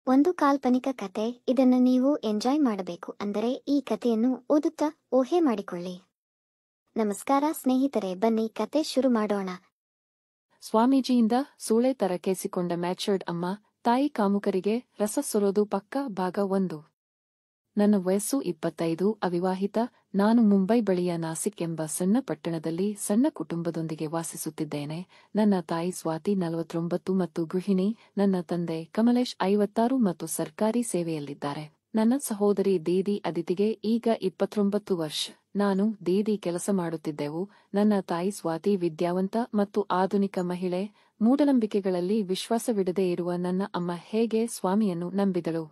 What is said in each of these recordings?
ಒಂದು ಕಾಲ್ಪನಿಕ ಕತೆ. ಇದನ್ನು ನೀವು ಎಂಜಾಯ್ ಮಾಡಬೇಕು ಅಂದರೆ ಈ ಕಥೆಯನ್ನು ಓದುತ್ತಾ ಊಹೆ ಮಾಡಿಕೊಳ್ಳಿ. ನಮಸ್ಕಾರ ಸ್ನೇಹಿತರೆ, ಬನ್ನಿ ಕತೆ ಶುರು ಮಾಡೋಣ. ಸ್ವಾಮೀಜಿಯಿಂದ ಸೂಳೆ ತರ ಕೇಸಿಕೊಂಡ ಮ್ಯಾಚರ್ಡ್ ಅಮ್ಮ, ತಾಯಿ ಕಾಮುಕರಿಗೆ ರಸ ಸೊರೋದು ಪಕ್ಕ ಭಾಗ 1. ನನ್ನ ವಯಸ್ಸು 25, ಅವಿವಾಹಿತ. ನಾನು ಮುಂಬೈ ಬಳಿಯ ನಾಸಿಕ್ ಎಂಬ ಸಣ್ಣ ಪಟ್ಟಣದಲ್ಲಿ ಸಣ್ಣ ಕುಟುಂಬದೊಂದಿಗೆ ವಾಸಿಸುತ್ತಿದ್ದೇನೆ. ನನ್ನ ತಾಯಿ ಸ್ವಾತಿ 49 ಮತ್ತು ಗೃಹಿಣಿ. ನನ್ನ ತಂದೆ ಕಮಲೇಶ್ 56 ಮತ್ತು ಸರ್ಕಾರಿ ಸೇವೆಯಲ್ಲಿದ್ದಾರೆ. ನನ್ನ ಸಹೋದರಿ ದೀದಿ ಅದಿತಿಗೆ ಈಗ 29 ವರ್ಷ. ನಾನು ದೀದಿ ಕೆಲಸ ಮಾಡುತ್ತಿದ್ದೆವು. ನನ್ನ ತಾಯಿ ಸ್ವಾತಿ ವಿದ್ಯಾವಂತ ಮತ್ತು ಆಧುನಿಕ ಮಹಿಳೆ. ಮೂಢನಂಬಿಕೆಗಳಲ್ಲಿ ವಿಶ್ವಾಸವಿಡದೇ ಇರುವ ನನ್ನ ಅಮ್ಮ ಹೇಗೆ ಸ್ವಾಮಿಯನ್ನು ನಂಬಿದಳು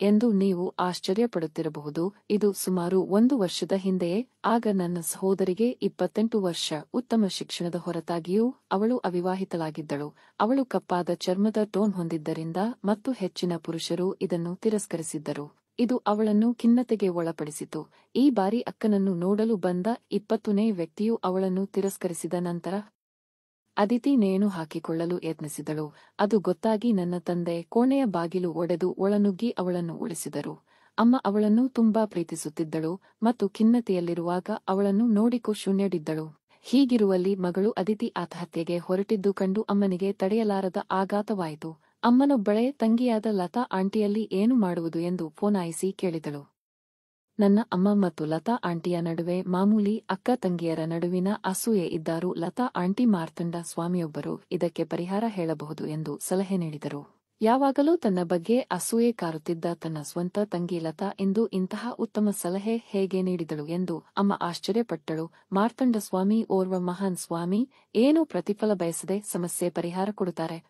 ಎಂದು ನೀವು ಆಶ್ಚರ್ಯಪಡುತ್ತಿರಬಹುದು. ಇದು ಸುಮಾರು 1 ವರ್ಷದ ಹಿಂದೆಯೇ. ಆಗ ನನ್ನ ಸಹೋದರಿಗೆ 28 ವರ್ಷ. ಉತ್ತಮ ಶಿಕ್ಷಣದ ಹೊರತಾಗಿಯೂ ಅವಳು ಅವಿವಾಹಿತಳಾಗಿದ್ದಳು. ಅವಳು ಕಪ್ಪಾದ ಚರ್ಮದ ಟೋನ್ ಹೊಂದಿದ್ದರಿಂದ ಮತ್ತು ಹೆಚ್ಚಿನ ಪುರುಷರು ಇದನ್ನು ತಿರಸ್ಕರಿಸಿದ್ದರು. ಇದು ಅವಳನ್ನು ಖಿನ್ನತೆಗೆ ಒಳಪಡಿಸಿತು. ಈ ಬಾರಿ ಅಕ್ಕನನ್ನು ನೋಡಲು ಬಂದ 20ನೇ ವ್ಯಕ್ತಿಯು ಅವಳನ್ನು ತಿರಸ್ಕರಿಸಿದ ನಂತರ ಅದಿತಿ ನೇಣು ಹಾಕಿಕೊಳ್ಳಲು ಯತ್ನಿಸಿದಳು. ಅದು ಗೊತ್ತಾಗಿ ನನ್ನ ತಂದೆ ಕೋಣೆಯ ಬಾಗಿಲು ಒಡೆದು ಒಳನುಗ್ಗಿ ಅವಳನ್ನು ಉಳಿಸಿದರು. ಅಮ್ಮ ಅವಳನ್ನು ತುಂಬಾ ಪ್ರೀತಿಸುತ್ತಿದ್ದಳು ಮತ್ತು ಖಿನ್ನತೆಯಲ್ಲಿರುವಾಗ ಅವಳನ್ನು ನೋಡಿಕೋ ಶೂನ್ಯಡಿದ್ದಳು. ಹೀಗಿರುವಲ್ಲಿ ಮಗಳು ಅದಿತಿ ಆತ್ಮಹತ್ಯೆಗೆ ಹೊರಟಿದ್ದು ಕಂಡು ಅಮ್ಮನಿಗೆ ತಡೆಯಲಾರದ ಆಘಾತವಾಯಿತು. ಅಮ್ಮನೊಬ್ಬಳೇ ತಂಗಿಯಾದ ಲತಾ ಆಂಟಿಯಲ್ಲಿ ಏನು ಮಾಡುವುದು ಎಂದು ಫೋನಾಯಿಸಿ ಕೇಳಿದಳು. ನನ್ನ ಅಮ್ಮ ಮತ್ತು ಲತಾ ಆಂಟಿಯ ನಡುವೆ ಮಾಮೂಲಿ ಅಕ್ಕ ತಂಗಿಯರ ನಡುವಿನ ಅಸೂಯೆ ಇದ್ದಾರು. ಲತಾ ಆಂಟಿ ಮಾರ್ತಂಡ ಸ್ವಾಮಿಯೊಬ್ಬರು ಇದಕ್ಕೆ ಪರಿಹಾರ ಹೇಳಬಹುದು ಎಂದು ಸಲಹೆ ನೀಡಿದರು. ಯಾವಾಗಲೂ ತನ್ನ ಬಗ್ಗೆ ಅಸೂಯೆ ಕಾರುತ್ತಿದ್ದ ತನ್ನ ಸ್ವಂತ ತಂಗಿ ಲತಾ ಇಂದು ಇಂತಹ ಉತ್ತಮ ಸಲಹೆ ಹೇಗೆ ನೀಡಿದಳು ಎಂದು ಅಮ್ಮ ಆಶ್ಚರ್ಯಪಟ್ಟಳು. ಮಾರ್ತಂಡ ಸ್ವಾಮಿ ಓರ್ವ ಮಹಾನ್ ಸ್ವಾಮಿ. ಏನೂ ಪ್ರತಿಫಲ ಬಯಸದೆ ಸಮಸ್ಯೆ ಪರಿಹಾರ ಕೊಡುತ್ತಾರೆ.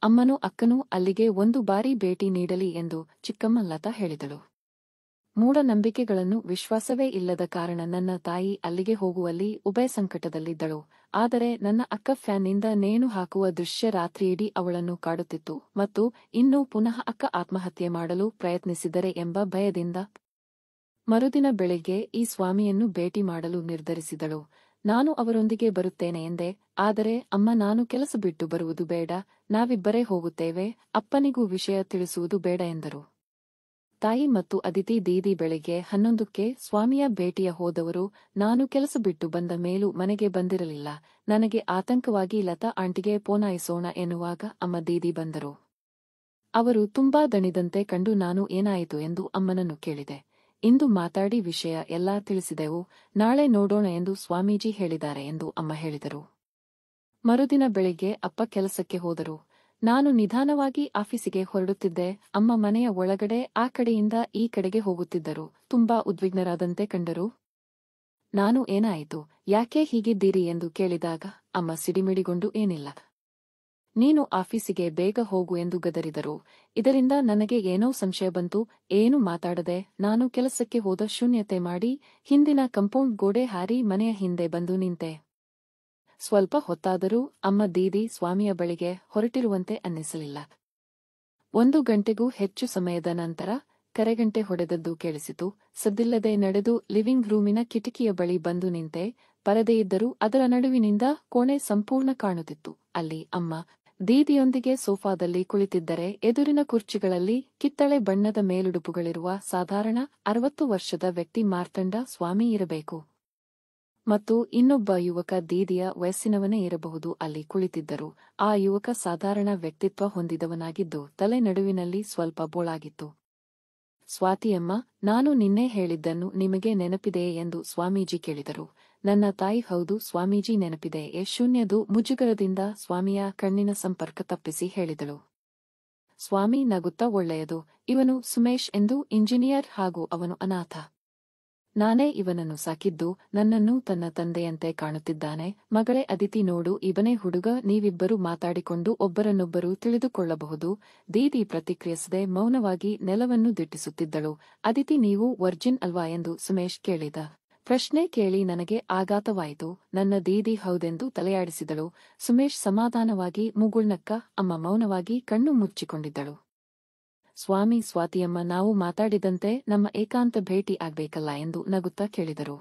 ಅಮ್ಮನೂ ಅಕ್ಕನೂ ಅಲ್ಲಿಗೆ ಒಂದು ಬಾರಿ ಭೇಟಿ ನೀಡಲಿ ಎಂದು ಚಿಕ್ಕಮ್ಮ ಲತಾ ಹೇಳಿದಳು. ಮೂಢನಂಬಿಕೆಗಳನ್ನು ವಿಶ್ವಾಸವೇ ಇಲ್ಲದ ಕಾರಣ ನನ್ನ ತಾಯಿ ಅಲ್ಲಿಗೆ ಹೋಗುವಲ್ಲಿ ಉಭಯ ಸಂಕಟದಲ್ಲಿದ್ದಳು. ಆದರೆ ನನ್ನ ಅಕ್ಕ ಫ್ಯಾನ್ನಿಂದ ನೇಣು ಹಾಕುವ ದೃಶ್ಯ ರಾತ್ರಿಯಿಡೀ ಅವಳನ್ನು ಕಾಡುತ್ತಿತ್ತು ಮತ್ತು ಇನ್ನೂ ಪುನಃ ಅಕ್ಕ ಆತ್ಮಹತ್ಯೆ ಮಾಡಲು ಪ್ರಯತ್ನಿಸಿದರೆ ಎಂಬ ಭಯದಿಂದ ಮರುದಿನ ಬೆಳಿಗ್ಗೆ ಈ ಸ್ವಾಮಿಯನ್ನು ಭೇಟಿ ಮಾಡಲು ನಿರ್ಧರಿಸಿದಳು. ನಾನು ಅವರೊಂದಿಗೆ ಬರುತ್ತೇನೆ ಎಂದೆ. ಆದರೆ ಅಮ್ಮ, ನಾನು ಕೆಲಸ ಬಿಟ್ಟು ಬರುವುದು ಬೇಡ, ನಾವಿಬ್ಬರೇ ಹೋಗುತ್ತೇವೆ, ಅಪ್ಪನಿಗೂ ವಿಷಯ ತಿಳಿಸುವುದು ಬೇಡ ಎಂದರು. ತಾಯಿ ಮತ್ತು ಅದಿತಿ ದೀದಿ ಬೆಳಿಗ್ಗೆ 11ಕ್ಕೆ ಸ್ವಾಮಿಯ ಭೇಟಿಯ ಹೋದವರು. ನಾನು ಕೆಲಸ ಬಿಟ್ಟು ಬಂದ ಮೇಲೂ ಮನೆಗೆ ಬಂದಿರಲಿಲ್ಲ. ನನಗೆ ಆತಂಕವಾಗಿ ಲತಾ ಆಂಟಿಗೆ ಫೋನಾಯಿಸೋಣ ಎನ್ನುವಾಗ ಅಮ್ಮ ದೀದಿ ಬಂದರು. ಅವರು ತುಂಬಾ ದಣಿದಂತೆ ಕಂಡು ನಾನು ಏನಾಯಿತು ಎಂದು ಅಮ್ಮನನ್ನು ಕೇಳಿದೆ. ಇಂದು ಮಾತಾಡಿ ವಿಷಯ ಎಲ್ಲಾ ತಿಳಿಸಿದೆವು, ನಾಳೆ ನೋಡೋಣ ಎಂದು ಸ್ವಾಮೀಜಿ ಹೇಳಿದ್ದಾರೆ ಎಂದು ಅಮ್ಮ ಹೇಳಿದರು. ಮರುದಿನ ಬೆಳಿಗ್ಗೆ ಅಪ್ಪ ಕೆಲಸಕ್ಕೆ ಹೋದರು. ನಾನು ನಿಧಾನವಾಗಿ ಆಫೀಸಿಗೆ ಹೊರಡುತ್ತಿದ್ದೆ. ಅಮ್ಮ ಮನೆಯ ಒಳಗಡೆ ಆ ಕಡೆಯಿಂದ ಈ ಕಡೆಗೆ ಹೋಗುತ್ತಿದ್ದರು. ತುಂಬಾ ಉದ್ವಿಗ್ನರಾದಂತೆ ಕಂಡರು. ನಾನು ಏನಾಯಿತು, ಯಾಕೆ ಹೀಗಿದ್ದೀರಿ ಎಂದು ಕೇಳಿದಾಗ ಅಮ್ಮ ಸಿಡಿಮಿಡಿಗೊಂಡು ಏನಿಲ್ಲ, ನೀನು ಆಫೀಸಿಗೆ ಬೇಗ ಹೋಗು ಎಂದು ಗದರಿದರು. ಇದರಿಂದ ನನಗೆ ಏನೋ ಸಂಶಯ ಬಂತು. ಏನು ಮಾತಾಡದೆ ನಾನು ಕೆಲಸಕ್ಕೆ ಹೋದ ಶೂನ್ಯತೆ ಮಾಡಿ ಹಿಂದಿನ ಕಂಪೌಂಡ್ ಗೋಡೆ ಹಾರಿ ಮನೆಯ ಹಿಂದೆ ಬಂದು ನಿಂತೆ. ಸ್ವಲ್ಪ ಹೊತ್ತಾದರೂ ಅಮ್ಮ ದೀದಿ ಸ್ವಾಮಿಯ ಬಳಿಗೆ ಹೊರಟಿರುವಂತೆ ಅನ್ನಿಸಲಿಲ್ಲ. 1 ಗಂಟೆಗೂ ಹೆಚ್ಚು ಸಮಯದ ನಂತರ ಕರೆಗಂಟೆ ಹೊಡೆದದ್ದು ಕೇಳಿಸಿತು. ಸದ್ದಿಲ್ಲದೆ ನಡೆದು ಲಿವಿಂಗ್ ರೂಮಿನ ಕಿಟಕಿಯ ಬಳಿ ಬಂದು ನಿಂತೆ. ಪರದೆಯಿದ್ದರೂ ಅದರ ನಡುವಿನಿಂದ ಕೋಣೆ ಸಂಪೂರ್ಣ ಕಾಣುತ್ತಿತ್ತು. ಅಲ್ಲಿ ಅಮ್ಮ ದೀದಿಯೊಂದಿಗೆ ಸೋಫಾದಲ್ಲಿ ಕುಳಿತಿದ್ದರೆ ಎದುರಿನ ಕುರ್ಚಿಗಳಲ್ಲಿ ಕಿತ್ತಳೆ ಬಣ್ಣದ ಮೇಲುಡುಪುಗಳಿರುವ ಸಾಧಾರಣ 60 ವರ್ಷದ ವ್ಯಕ್ತಿ ಮಾರ್ತಂಡ ಸ್ವಾಮಿ ಇರಬೇಕು ಮತ್ತು ಇನ್ನೊಬ್ಬ ಯುವಕ ದೀದಿಯ ವಯಸ್ಸಿನವನೇ ಇರಬಹುದು ಅಲ್ಲಿ ಕುಳಿತಿದ್ದರು. ಆ ಯುವಕ ಸಾಧಾರಣ ವ್ಯಕ್ತಿತ್ವ ಹೊಂದಿದವನಾಗಿದ್ದು ತಲೆ ನಡುವಿನಲ್ಲಿ ಸ್ವಲ್ಪ ಬೋಳಾಗಿತ್ತು. ಸ್ವಾತಿಯಮ್ಮ, ನಾನು ನಿನ್ನೆ ಹೇಳಿದ್ದನ್ನು ನಿಮಗೆ ನೆನಪಿದೆಯೇ ಎಂದು ಸ್ವಾಮೀಜಿ ಕೇಳಿದರು. ನನ್ನ ತಾಯಿ, ಹೌದು ಸ್ವಾಮೀಜಿ, ನೆನಪಿದೆ. ಶೂನ್ಯದು ಮುಜುಗರದಿಂದ ಸ್ವಾಮಿಯ ಕಣ್ಣಿನ ಸಂಪರ್ಕ ತಪ್ಪಿಸಿ ಹೇಳಿದಳು. ಸ್ವಾಮಿ ನಗುತ್ತಾ, ಒಳ್ಳೆಯದು. ಇವನು ಸುಮೇಶ್ ಎಂದು ಇಂಜಿನಿಯರ್ ಹಾಗೂ ಅವನು ಅನಾಥ. ನಾನೇ ಇವನನ್ನು ಸಾಕಿದ್ದು. ನನ್ನನ್ನು ತನ್ನ ತಂದೆಯಂತೆ ಕಾಣುತ್ತಿದ್ದಾನೆ. ಮಗಳೇ ಅದಿತಿ, ನೋಡು, ಇವನೇ ಹುಡುಗ. ನೀವಿಬ್ಬರು ಮಾತಾಡಿಕೊಂಡು ಒಬ್ಬರನ್ನೊಬ್ಬರು ತಿಳಿದುಕೊಳ್ಳಬಹುದು. ದೀದಿ ಪ್ರತಿಕ್ರಿಯಿಸದೆ ಮೌನವಾಗಿ ನೆಲವನ್ನು ದಿಟ್ಟಿಸುತ್ತಿದ್ದಳು. ಅದಿತಿ, ನೀವು ವರ್ಜಿನ್ ಅಲ್ವಾ ಎಂದು ಸುಮೇಶ್ ಕೇಳಿದ. ಪ್ರಶ್ನೆ ಕೇಳಿ ನನಗೆ ಆಘಾತವಾಯಿತು. ನನ್ನ ದೀದಿ ಹೌದೆಂದು ತಲೆಯಾಡಿಸಿದಳು. ಸುಮೇಶ್ ಸಮಾಧಾನವಾಗಿ ಮುಗುಳ್ನಕ್ಕ. ಅಮ್ಮ ಮೌನವಾಗಿ ಕಣ್ಣು ಮುಚ್ಚಿಕೊಂಡಿದ್ದಳು. ಸ್ವಾಮಿ, ಸ್ವಾತಿಯಮ್ಮ, ನಾವು ಮಾತಾಡಿದಂತೆ ನಮ್ಮ ಏಕಾಂತ ಭೇಟಿ ಆಗ್ಬೇಕಲ್ಲ ಎಂದು ನಗುತ್ತಾ ಕೇಳಿದರು.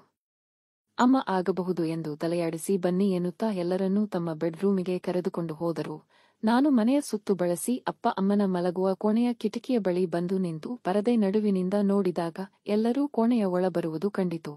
ಅಮ್ಮ ಆಗಬಹುದು ಎಂದು ತಲೆಯಾಡಿಸಿ ಬನ್ನಿ ಎನ್ನುತ್ತಾ ಎಲ್ಲರನ್ನೂ ತಮ್ಮ ಬೆಡ್ರೂಮಿಗೆ ಕರೆದುಕೊಂಡು ಹೋದರು. ನಾನು ಮನೆಯ ಸುತ್ತು ಬಳಸಿ ಅಪ್ಪ ಅಮ್ಮನ ಮಲಗುವ ಕೋಣೆಯ ಕಿಟಕಿಯ ಬಳಿ ಬಂದು ನಿಂತು ಪರದೆ ನಡುವಿನಿಂದ ನೋಡಿದಾಗ ಎಲ್ಲರೂ ಕೋಣೆಯ ಒಳ ಬರುವುದು ಕಂಡಿತು.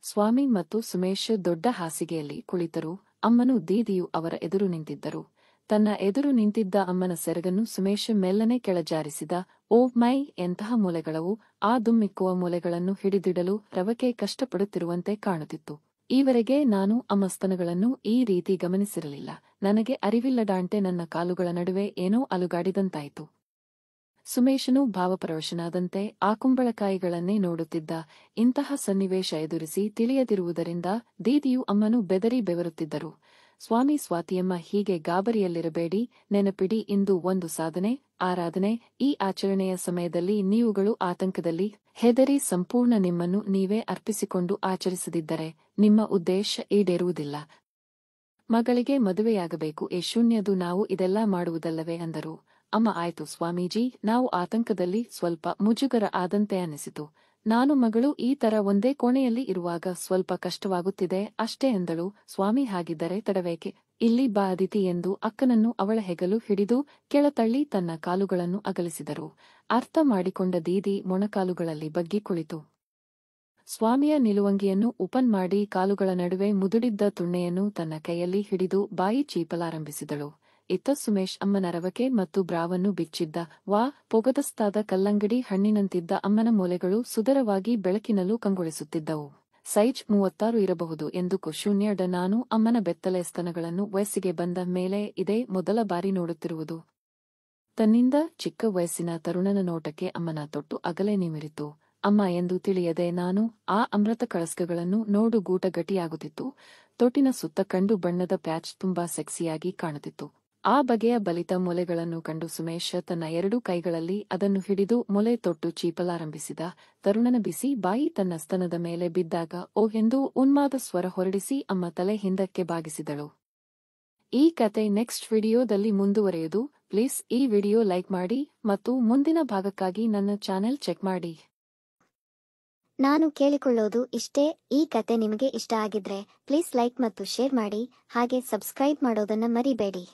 ಸ್ವಾಮಿ ಮತ್ತು ಸುಮೇಶ್ ದೊಡ್ಡ ಹಾಸಿಗೆಯಲ್ಲಿ ಕುಳಿತರು. ಅಮ್ಮನೂ ದೀದಿಯೂ ಅವರ ಎದುರು ನಿಂತಿದ್ದರು. ತನ್ನ ಎದುರು ನಿಂತಿದ್ದ ಅಮ್ಮನ ಸೆರಗನ್ನು ಸುಮೇಶ್ ಮೆಲ್ಲನೆ ಕೆಳಜಾರಿಸಿದ. ಓ ಮೈ, ಎಂತಹ ಮೂಲೆಗಳವು! ಆ ದುಮ್ಮಿಕ್ಕುವ ಮೂಲೆಗಳನ್ನು ಹಿಡಿದಿಡಲು ರವಕೆ ಕಷ್ಟಪಡುತ್ತಿರುವಂತೆ ಕಾಣುತ್ತಿತ್ತು. ಈವರೆಗೆ ನಾನು ಅಮ್ಮ ಸ್ತನಗಳನ್ನು ಈ ರೀತಿ ಗಮನಿಸಿರಲಿಲ್ಲ. ನನಗೆ ಅರಿವಿಲ್ಲದಾಂತೆ ನನ್ನ ಕಾಲುಗಳ ನಡುವೆ ಏನೋ ಅಲುಗಾಡಿದಂತಾಯಿತು. ಸುಮೇಶನು ಭಾವಪರವಶನಾದಂತೆ ಆ ಕುಂಬಳಕಾಯಿಗಳನ್ನೇ ನೋಡುತ್ತಿದ್ದ. ಇಂತಹ ಸನ್ನಿವೇಶ ಎದುರಿಸಿ ತಿಳಿಯದಿರುವುದರಿಂದ ದೀದಿಯೂ ಅಮ್ಮನೂ ಬೆದರಿ ಬೆವರುತ್ತಿದ್ದರು. ಸ್ವಾಮಿ, ಸ್ವಾತಿಯಮ್ಮ, ಹೀಗೆ ಗಾಬರಿಯಲ್ಲಿರಬೇಡಿ. ನೆನಪಿಡಿ, ಇಂದು ಒಂದು ಸಾಧನೆ, ಆರಾಧನೆ. ಈ ಆಚರಣೆಯ ಸಮಯದಲ್ಲಿ ನೀವುಗಳು ಆತಂಕದಲ್ಲಿ ಹೆದರಿ ಸಂಪೂರ್ಣ ನಿಮ್ಮನ್ನು ನೀವೇ ಅರ್ಪಿಸಿಕೊಂಡು ಆಚರಿಸದಿದ್ದರೆ ನಿಮ್ಮ ಉದ್ದೇಶ ಈಡೇರುವುದಿಲ್ಲ. ಮಗಳಿಗೆ ಮದುವೆಯಾಗಬೇಕು, ಶೂನ್ಯದು ನಾವು ಇದೆಲ್ಲ ಮಾಡುವುದಲ್ಲವೇ ಅಂದರು. ಅಮ್ಮ, ಆಯ್ತು ಸ್ವಾಮೀಜಿ, ನಾವು ಆತಂಕದಲ್ಲಿ ಸ್ವಲ್ಪ ಮುಜುಗರ ಆದಂತೆ ಅನ್ನಿಸಿತು. ನಾನು ಮಗಳು ಈ ತರ ಒಂದೇ ಕೋಣೆಯಲ್ಲಿ ಇರುವಾಗ ಸ್ವಲ್ಪ ಕಷ್ಟವಾಗುತ್ತಿದೆ ಅಷ್ಟೇ ಎಂದಳು. ಸ್ವಾಮಿ, ಹಾಗಿದ್ದರೆ ತಡವೇಕೆ? ಇಲ್ಲಿ ಬಾ ಅದಿತಿ ಎಂದು ಅಕ್ಕನನ್ನು ಅವಳ ಹೆಗಲು ಹಿಡಿದು ಕೆಳತಳ್ಳಿ ತನ್ನ ಕಾಲುಗಳನ್ನು ಅಗಲಿಸಿದರು. ಅರ್ಥ ಮಾಡಿಕೊಂಡ ದೀದಿ ಮೊಣಕಾಲುಗಳಲ್ಲಿ ಬಗ್ಗಿ ಕುಳಿತು ಸ್ವಾಮಿಯ ನಿಲುವಂಗಿಯನ್ನು ಓಪನ್ ಮಾಡಿ ಕಾಲುಗಳ ನಡುವೆ ಮುದುಡಿದ್ದ ತುಣ್ಣೆಯನ್ನು ತನ್ನ ಕೈಯಲ್ಲಿ ಹಿಡಿದು ಬಾಯಿ ಚೀಪಲಾರಂಭಿಸಿದಳು. ಇತ್ತ ಸುಮೇಶ್ ಅಮ್ಮನ ರವಕೆ ಮತ್ತು ಬ್ರಾವನ್ನು ಬಿಚ್ಚಿದ್ದ. ವಾ, ಪೊಗದಸ್ತಾದ ಕಲ್ಲಂಗಡಿ ಹಣ್ಣಿನಂತಿದ್ದ ಅಮ್ಮನ ಮೂಲೆಗಳು ಸುಂದರವಾಗಿ ಬೆಳಕಿನಲ್ಲೂ ಕಂಗೊಳಿಸುತ್ತಿದ್ದವು. ಸೈಜ್ 36 ಇರಬಹುದು ಎಂದು ಶೂನ್ಯಡ ನಾನು ಅಮ್ಮನ ಬೆತ್ತಲೆ ಸ್ತನಗಳನ್ನು ವಯಸ್ಸಿಗೆ ಬಂದ ಮೇಲೆ ಇದೇ ಮೊದಲ ಬಾರಿ ನೋಡುತ್ತಿರುವುದು. ತನ್ನಿಂದ ಚಿಕ್ಕ ವಯಸ್ಸಿನ ತರುಣನ ನೋಟಕ್ಕೆ ಅಮ್ಮನ ತೊಟ್ಟು ಅಗಲೇ ನಿಮಿರಿತು. ಅಮ್ಮ ಎಂದು ತಿಳಿಯದೆ ನಾನು ಆ ಅಮೃತ ಕಳಸ್ಕಗಳನ್ನು ನೋಡು ಗೂಟ ಗಟ್ಟಿಯಾಗುತ್ತಿತ್ತು. ತೊಟ್ಟಿನ ಸುತ್ತ ಕಂಡು ಬಣ್ಣದ ಪ್ಯಾಚ್ ತುಂಬಾ ಸೆಕ್ಸಿಯಾಗಿ ಕಾಣುತ್ತಿತ್ತು. ಆ ಬಗೆಯ ಬಲಿತ ಮೊಲೆಗಳನ್ನು ಕಂಡು ಸುಮೇಶ್ ತನ್ನ 2 ಕೈಗಳಲ್ಲಿ ಅದನ್ನು ಹಿಡಿದು ಮೊಲೆ ತೊಟ್ಟು ಚೀಪಲಾರಂಭಿಸಿದ. ತರುಣನ ಬಿಸಿ ಬಾಯಿ ತನ್ನ ಸ್ತನದ ಮೇಲೆ ಬಿದ್ದಾಗ ಓ ಎಂದು ಉನ್ಮಾದ ಸ್ವರ ಹೊರಡಿಸಿ ಅಮ್ಮ ತಲೆ ಹಿಂದಕ್ಕೆ ಬಾಗಿಸಿದಳು. ಈ ಕತೆ ನೆಕ್ಸ್ಟ್ ವಿಡಿಯೋದಲ್ಲಿ ಮುಂದುವರೆಯುವುದು. ಪ್ಲೀಸ್ ಈ ವಿಡಿಯೋ ಲೈಕ್ ಮಾಡಿ ಮತ್ತು ಮುಂದಿನ ಭಾಗಕ್ಕಾಗಿ ನನ್ನ ಚಾನೆಲ್ ಚೆಕ್ ಮಾಡಿ. ನಾನು ಕೇಳಿಕೊಳ್ಳೋದು ಇಷ್ಟೇ, ಈ ಕತೆ ನಿಮಗೆ ಇಷ್ಟ ಆಗಿದ್ರೆ ಪ್ಲೀಸ್ ಲೈಕ್ ಮತ್ತು ಶೇರ್ ಮಾಡಿ, ಹಾಗೆ ಸಬ್ಸ್ಕ್ರೈಬ್ ಮಾಡೋದನ್ನ ಮರಿಬೇಡಿ.